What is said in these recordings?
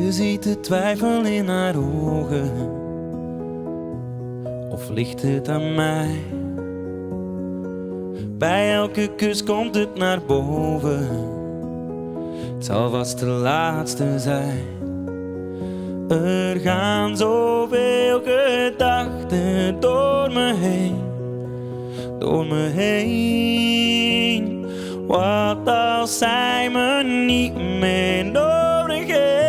Je ziet de twijfel in haar ogen. Of ligt het aan mij? Bij elke kus komt het naar boven. Het zal vast de laatste zijn. Er gaan zoveel gedachten door me heen. Door me heen. Wat als zij me niet meer nodig heeft?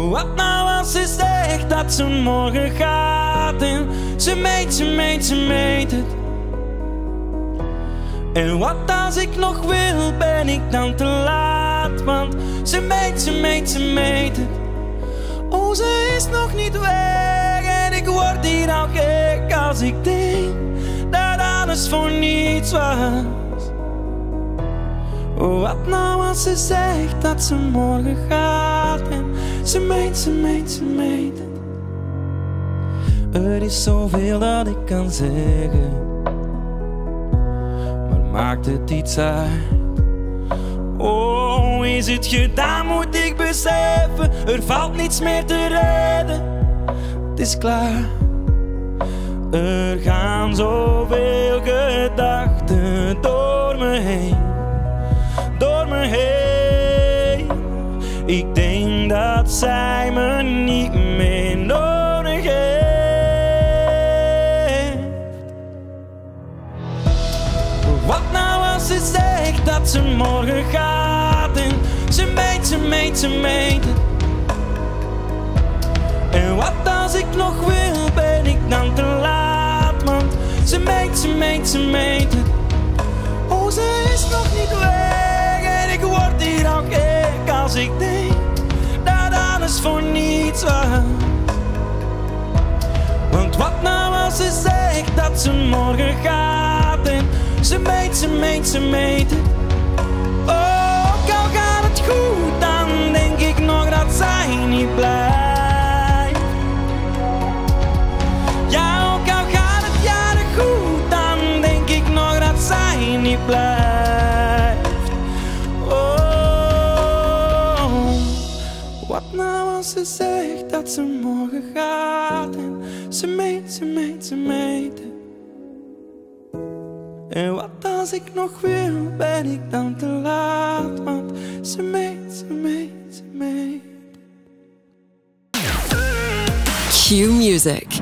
Wat nou als ze zegt dat ze morgen gaat en ze meet het. En wat als ik nog wil, ben ik dan te laat? Want ze meet het. Oh, ze is nog niet weg en ik word hier al gek als ik denk dat alles voor niets was. Wat nou als ze zegt dat ze morgen gaat en ze meet het. Er is zoveel dat ik kan zeggen, maar maakt het iets uit? Oh, is het gedaan, moet ik beseffen, er valt niets meer te redden. Het is klaar. Er gaan zoveel gedachten door me heen. Door me heen. Ik denk dat zij me niet meer nodig heeft. Wat nou als ze zegt dat ze morgen gaat en ze meet het. En wat als ik nog wil, ben ik dan te laat? Want ze meet het. Oh, ze is nog niet weg en ik word hier al gek als ik denk dat alles voor niets was. Want wat nou als ze zegt dat ze morgen gaat en ze meet het. Oh, ook al gaat het goed, dan denk ik nog dat zij niet blijft. Ja, ook al gaat het jaren goed, dan denk ik nog dat zij niet blijft. Oh, wat nou als ze zegt dat ze morgen gaat en ze meet het. En wat als ik nog wil, ben ik dan te laat? Want ze meet. Q Music.